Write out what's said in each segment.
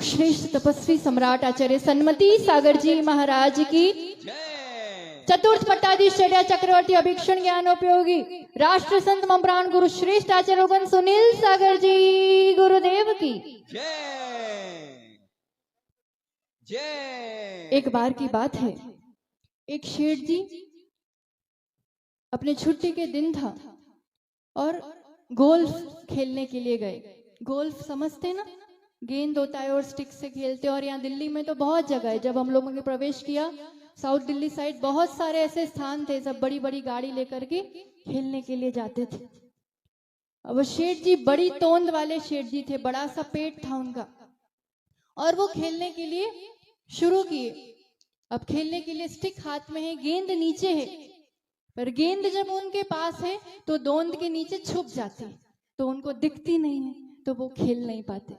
श्रेष्ठ तपस्वी सम्राट आचार्य सन्मति सागर जी महाराज की चतुर्थ पट्टाधीश्चर्या चक्रवर्ती अभिक्षण ज्ञानोपयोगी राष्ट्र संत ममप्राण गुरु श्रेष्ठ आचार्य सुनील सागर जी गुरुदेव की जय। एक बार की बात है, एक शेठ जी अपने छुट्टी के दिन था और गोल्फ खेलने के लिए गए। गोल्फ समझते ना, गेंद होता है और स्टिक से खेलते। और यहाँ दिल्ली में तो बहुत जगह है। जब हम लोगों ने प्रवेश किया साउथ दिल्ली साइड, बहुत सारे ऐसे स्थान थे, सब बड़ी बड़ी गाड़ी लेकर के खेलने के लिए जाते थे। अब शेठ जी बड़ी तोंद वाले शेठ जी थे, बड़ा सा पेट था उनका, और वो खेलने के लिए शुरू किए। अब खेलने के लिए स्टिक हाथ में है, गेंद नीचे है, पर गेंद जब उनके पास है तो दोंद के नीचे छुप जाती है, तो उनको दिखती नहीं है, तो वो खेल नहीं पाते।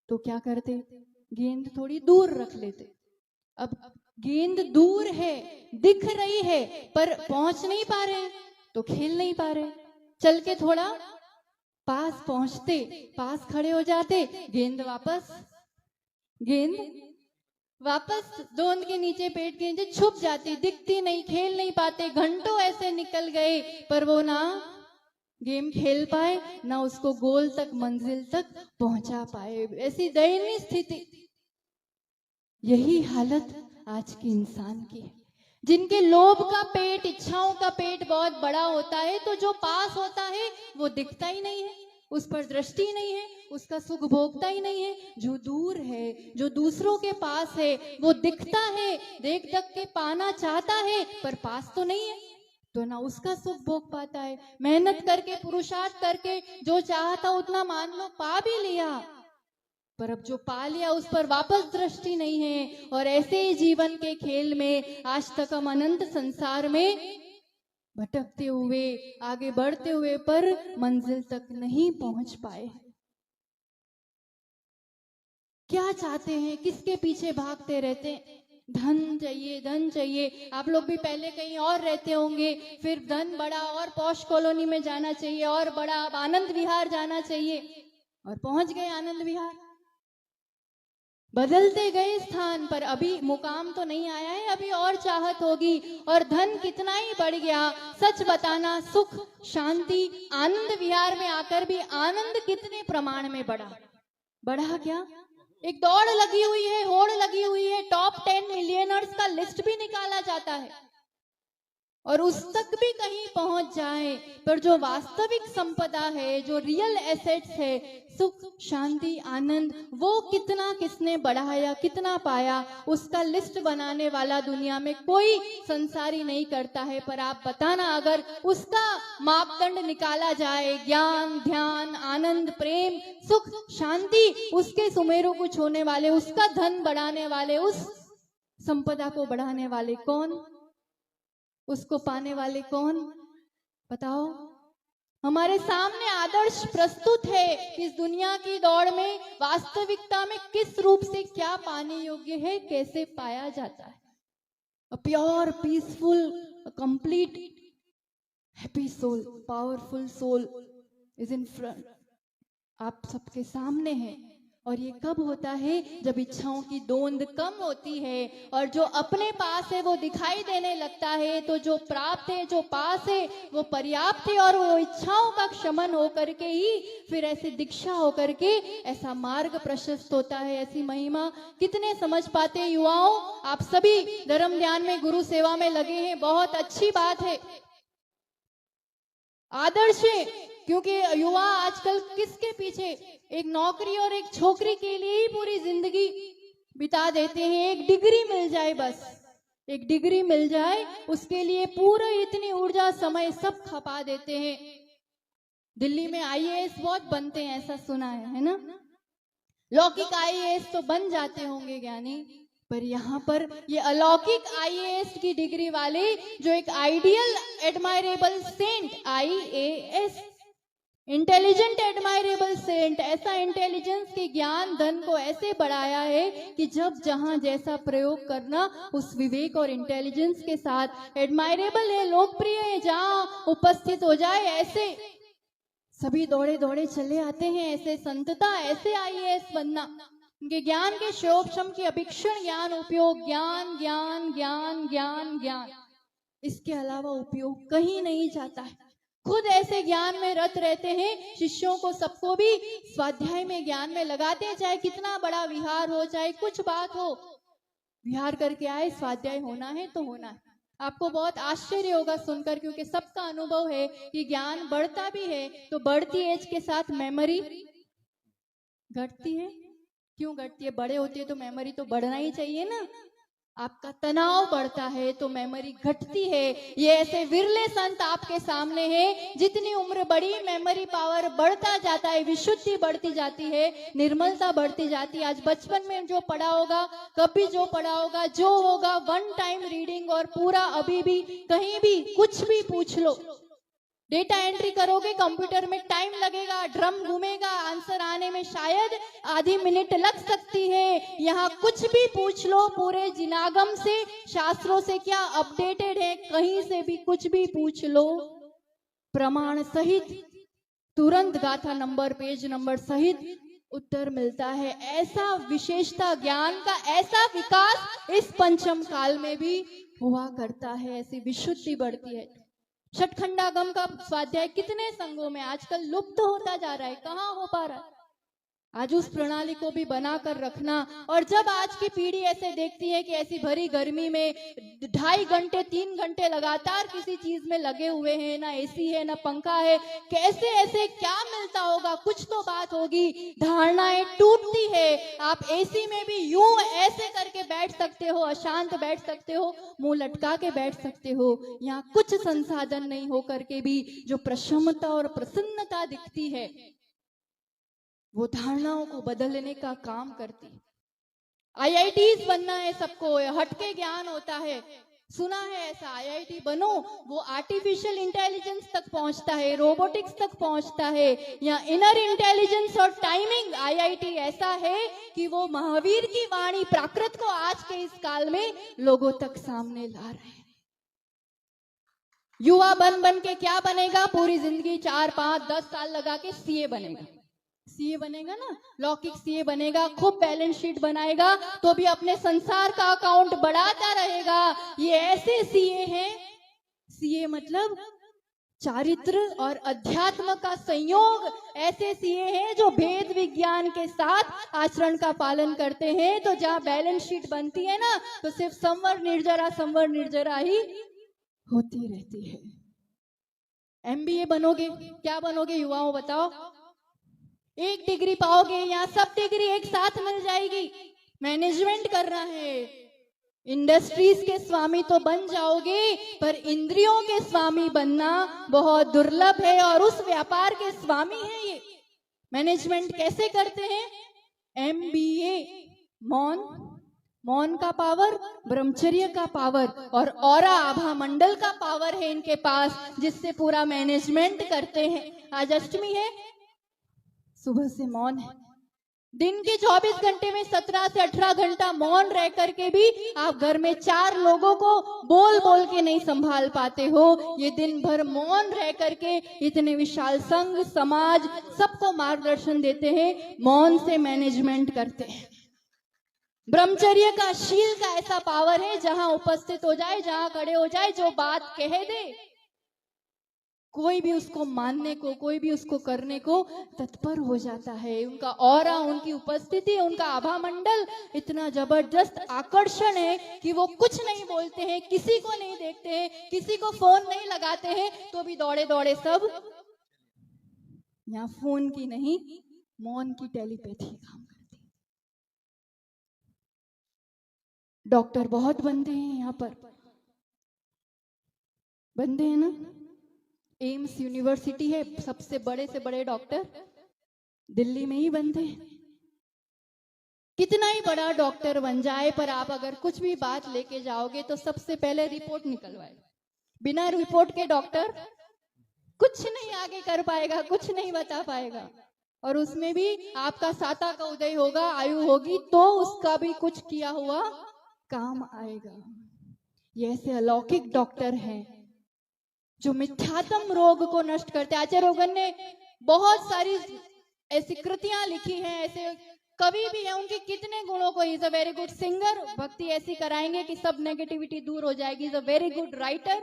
तो क्या करते, गेंद थोड़ी दूर रख लेते। अब गेंद दूर है, दिख रही है, पर पहुंच नहीं पा रहे, तो खेल नहीं पा रहे। चल के थोड़ा पास पहुंचते, पास खड़े हो जाते, गेंद वापस दोंद के नीचे, पेट के नीचे छुप जाती, दिखती नहीं, खेल नहीं पाते। घंटों ऐसे निकल गए, पर वो ना गेम खेल पाए, ना उसको गोल तक, मंजिल तक पहुंचा पाए। ऐसी दयनीय स्थिति। यही हालत आज के इंसान की है, जिनके लोभ का पेट, इच्छाओं का पेट बहुत बड़ा होता है, तो जो पास होता है वो दिखता ही नहीं है, उस पर दृष्टि नहीं है, उसका सुख भोगता ही नहीं है। जो दूर है, जो दूसरों के पास है, वो दिखता है, देख देख के पाना चाहता है, पर पास तो नहीं है, तो ना उसका सुख भोग पाता है। मेहनत करके, पुरुषार्थ करके जो चाहता उतना मान लो पा भी लिया, पर अब जो पा लिया उस पर वापस दृष्टि नहीं है। और ऐसे ही जीवन के खेल में आज तक हम अनंत संसार में भटकते हुए, आगे बढ़ते हुए, पर मंजिल तक नहीं पहुंच पाए। क्या चाहते हैं, किसके पीछे भागते रहते हैं? धन चाहिए, धन चाहिए। आप लोग भी पहले कहीं और रहते होंगे, फिर धन बढ़ा और पॉश कॉलोनी में जाना चाहिए, और बड़ा, अब आनंद विहार जाना चाहिए, और पहुंच गए आनंद विहार। बदलते गए स्थान, पर अभी मुकाम तो नहीं आया है, अभी और चाहत होगी। और धन कितना ही बढ़ गया, सच बताना, सुख, शांति, आनंद विहार में आकर भी आनंद कितने प्रमाण में बढ़ा क्या? एक दौड़ लगी हुई है, होड़ लगी हुई है, टॉप 10 मिलियनर्स का लिस्ट भी निकाला जाता है, और उस तक भी कहीं पहुंच जाए, पर जो वास्तविक संपदा है, जो रियल एसेट्स है, सुख, शांति, आनंद, वो कितना किसने बढ़ाया, कितना पाया, उसका लिस्ट बनाने वाला दुनिया में कोई संसारी नहीं करता है। पर आप बताना, अगर उसका मापदंड निकाला जाए, ज्ञान, ध्यान, आनंद, प्रेम, सुख, शांति, उसके सुमेरु को छूने वाले, उसका धन बढ़ाने वाले, उस संपदा को बढ़ाने वाले कौन, उसको पाने वाले कौन? बताओ। हमारे सामने आदर्श प्रस्तुत है, इस दुनिया की दौड़ में वास्तविकता में किस रूप से क्या पाने योग्य है, कैसे पाया जाता है। A pure, peaceful, complete, happy soul, powerful soul is in front, आप सबके सामने है। और ये कब होता है? जब इच्छाओं की दोंद कम होती है, और जो अपने पास है वो दिखाई देने लगता है, तो जो प्राप्त है, जो पास है, वो पर्याप्त है। और वो इच्छाओं का क्षमन होकर के ही फिर ऐसी दीक्षा होकर के ऐसा मार्ग प्रशस्त होता है, ऐसी महिमा कितने समझ पाते हैं? युवाओं, आप सभी धर्म ध्यान में, गुरु सेवा में लगे हैं, बहुत अच्छी बात है, आदर्श है। क्योंकि युवा आजकल किसके पीछे, एक नौकरी और एक छोकरी के लिए ही पूरी जिंदगी बिता देते हैं। एक डिग्री मिल जाए, बस एक डिग्री मिल जाए, उसके लिए पूरा इतनी ऊर्जा, समय सब खपा देते हैं। दिल्ली में IAS बहुत बनते हैं, ऐसा सुना है ना? लौकिक IAS तो बन जाते होंगे ज्ञानी, पर यहाँ पर ये अलौकिक IAS की डिग्री वाले, जो एक ideal admirable saint, IAS, intelligent admirable saint, ऐसा इंटेलिजेंस के ज्ञान, धन को ऐसे बढ़ाया है कि जब जहां जैसा प्रयोग करना, उस विवेक और इंटेलिजेंस के साथ एडमायरेबल है, लोकप्रिय है, जहां उपस्थित हो जाए, ऐसे सभी दौड़े दौड़े चले आते हैं। ऐसे संतता, ऐसे IAS बनना, उनके ज्ञान के शोभशम की अभीक्षण ज्ञान उपयोग ज्ञान ज्ञान ज्ञान ज्ञान ज्ञान, इसके अलावा उपयोग कहीं नहीं जाता है। खुद ऐसे ज्ञान में रत रहते हैं, शिष्यों को सबको भी स्वाध्याय में ज्ञान में लगाते हैं, चाहे कितना बड़ा विहार हो, चाहे कुछ बात हो, विहार करके आए, स्वाध्याय होना है तो होना है। आपको बहुत आश्चर्य होगा सुनकर, क्योंकि सबका अनुभव है कि ज्ञान बढ़ता भी है तो बढ़ती एज के साथ मेमोरी घटती है। क्यों घटती है? बड़े होती है तो मेमोरी तो बढ़ना ही चाहिए ना। आपका तनाव बढ़ता है तो मेमोरी घटती है। ये ऐसे विरले संत आपके सामने हैं, जितनी उम्र बढ़ी मेमोरी पावर बढ़ता जाता है, विशुद्धि बढ़ती जाती है, निर्मलता बढ़ती जाती है। आज बचपन में जो पढ़ा होगा, कभी जो पढ़ा होगा, जो होगा वन टाइम रीडिंग, और पूरा अभी भी कहीं भी कुछ भी पूछ लो, डेटा एंट्री करोगे कंप्यूटर में टाइम लगेगा, ड्रम घूमेगा, आंसर आने में शायद आधी मिनट लग सकती है। यहाँ कुछ भी पूछ लो, पूरे जिनागम से, शास्त्रों से क्या अपडेटेड है, कहीं से भी कुछ भी पूछ लो, प्रमाण सहित, तुरंत गाथा नंबर, पेज नंबर सहित उत्तर मिलता है। ऐसा विशेषता ज्ञान का, ऐसा विकास इस पंचम काल में भी हुआ करता है, ऐसी विशुद्धि बढ़ती है। छठखंडागम का स्वाध्याय कितने संघों में आजकल लुप्त होता जा रहा है, कहाँ हो पा रहा है। आज उस प्रणाली को भी बनाकर रखना। और जब आज की पीढ़ी ऐसे देखती है कि ऐसी भरी गर्मी में 2.5 घंटे 3 घंटे लगातार किसी चीज में लगे हुए हैं, ना एसी है ना पंखा है, कैसे ऐसे क्या मिलता होगा, कुछ तो बात होगी, धारणाएं टूटती है। आप एसी में भी यूं ऐसे करके बैठ सकते हो, अशांत बैठ सकते हो, मुंह लटका के बैठ सकते हो। यहाँ कुछ संसाधन नहीं हो करके भी जो प्रसन्नता और प्रसन्नता दिखती है, वो धारणाओं को बदलने का काम करती है। आईआईटीज बनना है सबको, हटके ज्ञान होता है, सुना है ऐसा, आईआईटी बनो, वो आर्टिफिशियल इंटेलिजेंस तक पहुंचता है, रोबोटिक्स तक पहुंचता है, या इनर इंटेलिजेंस और टाइमिंग। आईआईटी ऐसा है कि वो महावीर की वाणी प्राकृत को आज के इस काल में लोगों तक सामने ला रहे हैं। युवा बन के क्या बनेगा? पूरी जिंदगी 4, 5, 10 साल लगा के सीए बनेगा। सीए बनेगा ना, लौकिक सीए बनेगा, खूब बैलेंस शीट बनाएगा, तो भी अपने संसार का अकाउंट बढ़ाता रहेगा। ये ऐसे सीए हैं, सीए मतलब चारित्र और अध्यात्म का संयोग। ऐसे सीए हैं जो भेद विज्ञान के साथ आचरण का पालन करते हैं। तो जहाँ बैलेंस शीट बनती है ना, तो सिर्फ संवर निर्जरा ही होती रहती है। एमबीए बनोगे, क्या बनोगे युवाओं बताओ? 1 डिग्री पाओगे, यहाँ सब डिग्री एक साथ मिल जाएगी। मैनेजमेंट करना है, इंडस्ट्रीज के स्वामी तो बन जाओगे, पर इंद्रियों के स्वामी बनना बहुत दुर्लभ है, और उस व्यापार के स्वामी है ये। मैनेजमेंट कैसे करते हैं? एमबीए, मौन का पावर, ब्रह्मचर्य का पावर, और ऑरा आभा मंडल का पावर है इनके पास, जिससे पूरा मैनेजमेंट करते हैं। आज अष्टमी है, सुबह से मौन है। दिन के 24 घंटे में 17 से 18 घंटा मौन रह करके भी आप घर में 4 लोगों को बोल के नहीं संभाल पाते हो। ये दिन भर मौन रह करके इतने विशाल संघ समाज सबको मार्गदर्शन देते हैं, मौन से मैनेजमेंट करते हैं। ब्रह्मचर्य का, शील का ऐसा पावर है, जहां उपस्थित हो जाए, जहां खड़े हो जाए, जो बात कह दे, कोई भी उसको मानने को, कोई भी उसको करने को तत्पर हो जाता है। उनका ऑरा, उनकी उपस्थिति, उनका आभा मंडल इतना जबरदस्त आकर्षण है कि वो कुछ नहीं बोलते हैं, किसी को नहीं देखते हैं, किसी को फोन नहीं लगाते हैं, तो भी दौड़े सब, यहाँ फोन की नहीं, मौन की टेलीपैथी काम करती है। डॉक्टर बहुत बनते हैं यहाँ पर, बनते हैं ना। एम्स यूनिवर्सिटी है, सबसे बड़े से बड़े डॉक्टर दिल्ली में ही बनते हैं। कितना ही बड़ा डॉक्टर बन जाए, पर आप अगर कुछ भी बात लेके जाओगे तो सबसे पहले रिपोर्ट निकलवाएगा। बिना रिपोर्ट के डॉक्टर कुछ नहीं आगे कर पाएगा, कुछ नहीं बता पाएगा। और उसमें भी आपका साता का उदय होगा, आयु होगी, तो उसका भी कुछ किया हुआ काम आएगा। ये ऐसे अलौकिक डॉक्टर हैं जो मिथ्यात्म रोग को नष्ट करते हैं। आचार्य रोगन ने बहुत सारी ऐसी कृतियां लिखी हैं, ऐसे कवि भी है, उनके कितने गुणों को, is a very good singer, भक्ति ऐसी कराएंगे कि सब नेगेटिविटी दूर हो जाएगी। Is a very good writer,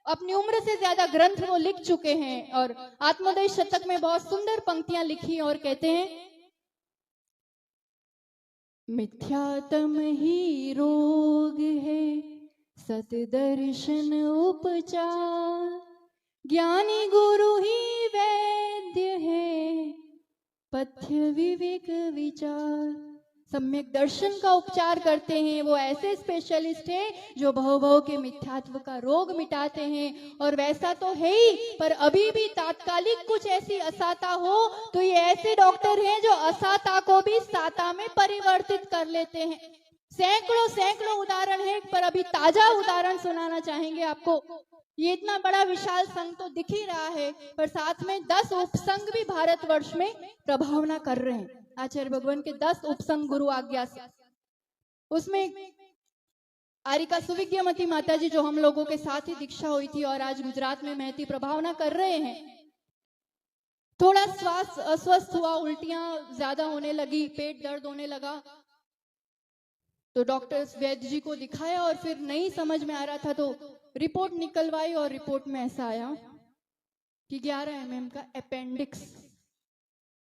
अपनी उम्र से ज्यादा ग्रंथ वो लिख चुके हैं। और आत्मोदय शतक में बहुत सुंदर पंक्तियां लिखी और कहते हैं, मिथ्यात्म ही रोग है सत दर्शन उपचार, ज्ञानी गुरु ही वैद्य है पथ्य विवेक विचार। सम्यक दर्शन का उपचार करते हैं, वो ऐसे स्पेशलिस्ट हैं जो भव भव के मिथ्यात्व का रोग मिटाते हैं। और वैसा तो है ही, पर अभी भी तात्कालिक कुछ ऐसी असाता हो तो ये ऐसे डॉक्टर हैं जो असाता को भी साता में परिवर्तित कर लेते हैं। सैकड़ों सैकड़ों उदाहरण है, पर अभी ताजा उदाहरण सुनाना चाहेंगे आपको। ये इतना बड़ा विशाल संघ तो दिख ही रहा है, पर साथ में 10 उपसंघ भी भारतवर्ष में प्रभावना कर रहे हैं। आचार्य भगवान के 10 उपसंघ गुरु आज्ञा से, उसमें आरिका सुविज्ञमती माता जी जो हम लोगों के साथ ही दीक्षा हुई थी और आज गुजरात में महती प्रभावना कर रहे हैं। थोड़ा श्वास अस्वस्थ हुआ, उल्टियां ज्यादा होने लगी, पेट दर्द होने लगा, तो डॉक्टर वैद्य जी को दिखाया और फिर नहीं समझ में आ रहा था तो रिपोर्ट निकलवाई और रिपोर्ट में ऐसा आया कि 11 mm का अपेंडिक्स,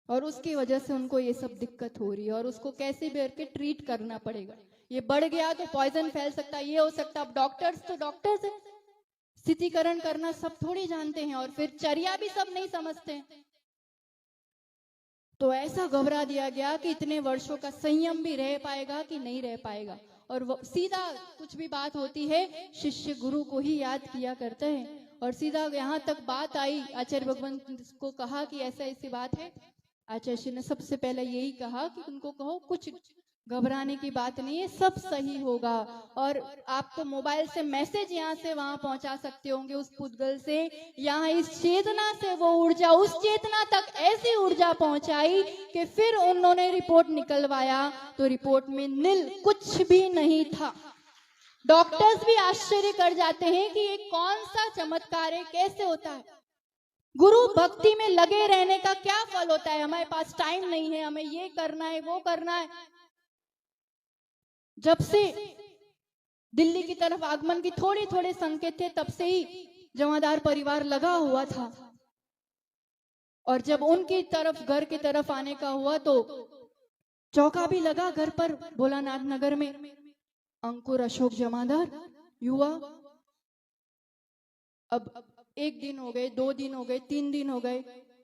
और उसकी वजह से उनको ये सब दिक्कत हो रही है और उसको कैसे भी करके ट्रीट करना पड़ेगा। ये बढ़ गया तो पॉइजन फैल सकता है, ये हो सकता है। अब डॉक्टर्स तो डॉक्टर्स है, स्थितिकरण करना सब थोड़ी जानते हैं, और फिर चर्या भी सब नहीं समझते हैं। तो ऐसा घबरा दिया गया कि इतने वर्षों का संयम भी रह पाएगा कि नहीं रह पाएगा। और वो सीधा कुछ भी बात होती है शिष्य गुरु को ही याद किया करते हैं। और सीधा यहाँ तक बात आई, आचार्य भगवान को कहा कि ऐसा ऐसी बात है। आचार्य जी ने सबसे पहले यही कहा कि उनको कहो कुछ घबराने की बात नहीं है, सब सही होगा। और आप तो मोबाइल से मैसेज यहाँ से वहां पहुंचा सकते होंगे, उस पुद्गल से यहाँ इस चेतना से वो ऊर्जा उस चेतना तक ऐसी ऊर्जा पहुंचाई कि फिर उन्होंने रिपोर्ट निकलवाया तो रिपोर्ट में नील, कुछ भी नहीं था। डॉक्टर्स भी आश्चर्य कर जाते हैं कि ये कौन सा चमत्कार है, कैसे होता है। गुरु भक्ति में लगे रहने का क्या फल होता है? हमारे पास टाइम नहीं है, हमें ये करना है वो करना है। जब से दिल्ली की तरफ आगमन की थोड़े थोड़े संकेत थे, तब से ही जमादार परिवार लगा हुआ था। और जब उनकी तरफ घर की तरफ आने का हुआ तो चौका भी लगा घर पर भोलानाथ नगर में। अंकुर अशोक जमादार युवा, अब 1 दिन हो गए, 2 दिन हो गए, 3 दिन हो गए,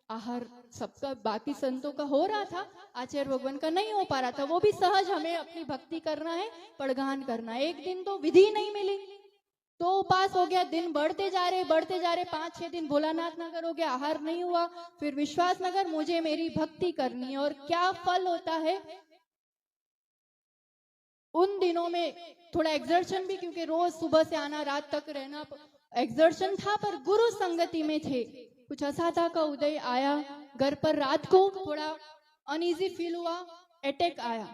आहार सबका बाकी संतों का हो रहा था, आचार्य भगवान का नहीं हो पा रहा था। वो भी सहज, हमें अपनी भक्ति करना है, पड़गान करना है। 1 दिन तो विधि नहीं मिली तो उपास हो गया, दिन बढ़ते जा रहे 5-6 दिन भोलानाथ नगर हो गया, आहार नहीं हुआ। फिर विश्वास नगर, मुझे मेरी भक्ति करनी है। और क्या फल होता है उन दिनों में? थोड़ा एक्सर्शन भी, क्योंकि रोज सुबह से आना रात तक रहना एक्सर्शन था, पर गुरु संगति में थे। कुछ असाता का उदय आया घर पर, रात को थोड़ा अनईजी फील हुआ, अटैक आया।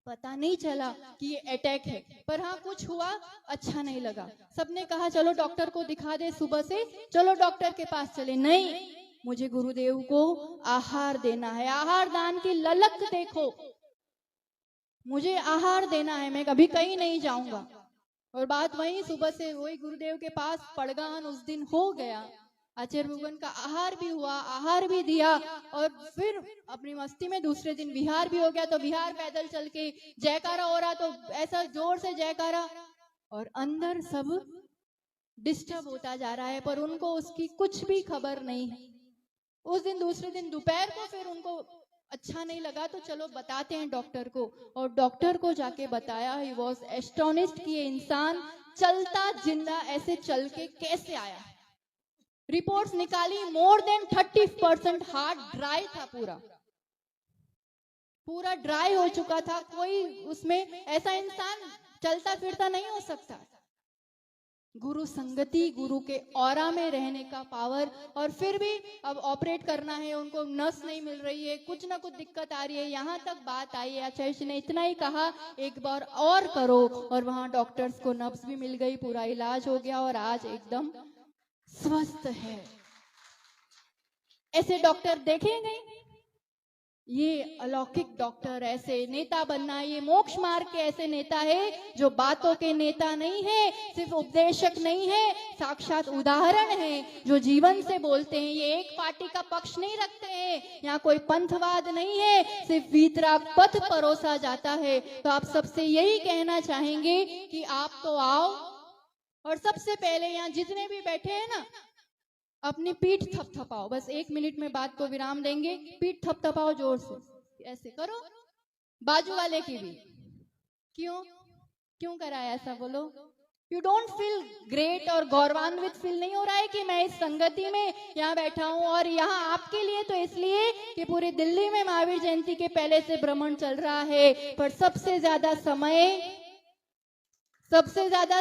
पता नहीं चला कि ये अटैक है, पर हाँ कुछ हुआ, अच्छा नहीं लगा। सबने कहा चलो डॉक्टर को दिखा दे, सुबह से चलो डॉक्टर के पास चले। नहीं, मुझे गुरुदेव को आहार देना है, आहार दान की ललक देखो, मुझे आहार देना है, मैं कभी कहीं नहीं जाऊंगा। और बात वही, सुबह से वही गुरुदेव के पास पड़गान उस दिन हो गया। आचार्य भगवान का आहार भी हुआ, आहार भी दिया, और फिर अपनी मस्ती में दूसरे दिन विहार भी हो गया। तो विहार पैदल चल के जयकारा हो रहा, तो ऐसा जोर से जयकारा, और अंदर सब डिस्टर्ब होता जा रहा है, पर उनको उसकी कुछ भी खबर नहीं है। उस दिन दूसरे दिन दोपहर को फिर उनको अच्छा नहीं लगा, तो चलो बताते हैं डॉक्टर को। और डॉक्टर को जाके बताया, ही वॉज एस्टोनिश्ड कि ये इंसान चलता जिंदा ऐसे चल के कैसे आया। रिपोर्ट्स निकाली, मोर देन 30% हार्ट ड्राई था, पूरा ड्राई हो चुका था। कोई उसमें ऐसा इंसान चलता फिरता नहीं हो सकता। गुरु संगति, गुरु के ऑरा में रहने का पावर। और फिर भी अब ऑपरेट करना है, उनको नस नहीं मिल रही है, कुछ ना कुछ दिक्कत आ रही है। यहाँ तक बात आई, आचार्य जी ने इतना ही कहा एक बार और करो, और वहां डॉक्टर्स को नब्ज भी मिल गई, पूरा इलाज हो गया और आज एकदम स्वस्थ है। ऐसे डॉक्टर देखेंगे ये अलौकिक डॉक्टर, ऐसे नेता बनना, ये मोक्ष मार्ग के ऐसे नेता है जो बातों के नेता नहीं है, सिर्फ उपदेशक नहीं है, साक्षात उदाहरण है, जो जीवन से बोलते हैं। ये एक पार्टी का पक्ष नहीं रखते हैं, यहाँ कोई पंथवाद नहीं है, सिर्फ वीतराग पथ परोसा जाता है। तो आप सबसे यही कहना चाहेंगे कि आप तो आओ, और सबसे पहले यहाँ जितने भी बैठे हैं ना, अपनी पीठ थपथपाओ। बस 1 मिनट में बात को विराम देंगे। पीठ थपथपाओ जोर से, ऐसे करो, बाजू वाले की भी। क्यों कराया ऐसा, बोलो। यू डोंट फील ग्रेट और गौरवान्वित फील नहीं हो रहा है कि मैं इस संगति में यहाँ बैठा हूँ, और यहाँ आपके लिए तो इसलिए कि पूरी दिल्ली में महावीर जयंती के पहले से भ्रमण चल रहा है, पर सबसे ज्यादा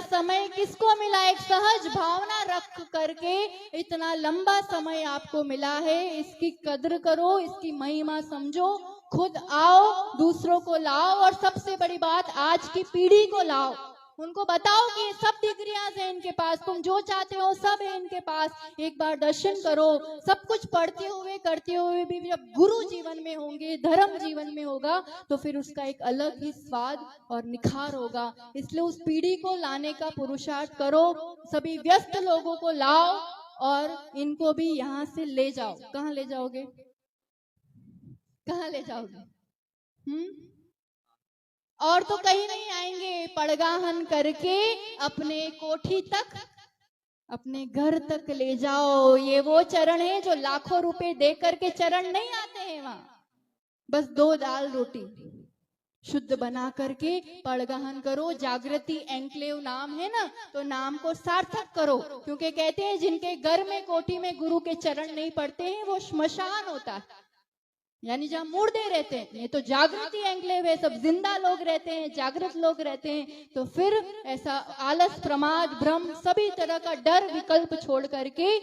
समय किसको मिला? एक सहज भावना रख करके इतना लंबा समय आपको मिला है। इसकी कद्र करो, इसकी महिमा समझो, खुद आओ, दूसरों को लाओ, और सबसे बड़ी बात, आज की पीढ़ी को लाओ। उनको बताओ कि ये सब डिग्रियां हैं इनके पास, तुम जो चाहते हो सब है इनके पास। एक बार दर्शन करो। सब कुछ पढ़ते हुए करते हुए भी जब गुरु जीवन में होंगे, धर्म जीवन में होगा, तो फिर उसका एक अलग ही स्वाद और निखार होगा। इसलिए उस पीढ़ी को लाने का पुरुषार्थ करो। सभी व्यस्त लोगों को लाओ और इनको भी यहाँ से ले जाओ। कहाँ ले जाओगे? कहाँ ले जाओगे? और तो कहीं नहीं आएंगे। पड़गाहन करके अपने कोठी तक, अपने घर तक ले जाओ। ये वो चरण है जो लाखों रुपए दे करके चरण नहीं आते हैं वहां। बस 2 दाल रोटी शुद्ध बना करके पड़गाहन करो। जागृति एंक्लेव नाम है ना, तो नाम को सार्थक करो, क्योंकि कहते हैं जिनके घर में कोठी में गुरु के चरण नहीं पड़ते हैं वो श्मशान होता है, यानी जहाँ मुर्दे रहते हैं। ये तो जागृति एंक्लेव है, सब जिंदा लोग रहते हैं, जागृत लोग रहते हैं। तो फिर ऐसा आलस, प्रमाद, भ्रम, सभी तरह का डर विकल्प छोड़ करके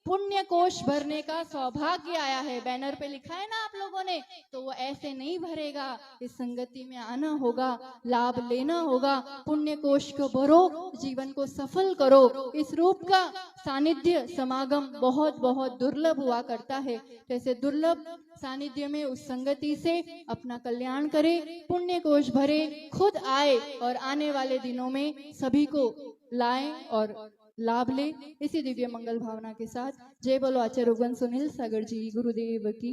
पुण्य कोष भरने का सौभाग्य आया है। बैनर पे लिखा है ना आप लोगों ने, तो वो ऐसे नहीं भरेगा। इस संगति में आना होगा, लाभ लेना होगा, पुण्य कोष को भरो, जीवन को सफल करो। इस रूप का सानिध्य समागम बहुत बहुत दुर्लभ हुआ करता है। जैसे दुर्लभ सानिध्य में उस संगति से अपना कल्याण करे, पुण्य कोष भरे, खुद आए और आने वाले दिनों में सभी को लाएं और लाभ ले। इसी दिव्य मंगल भावना के साथ जय बोलो आचार्य रघुवंश सुनील सागर जी गुरुदेव की।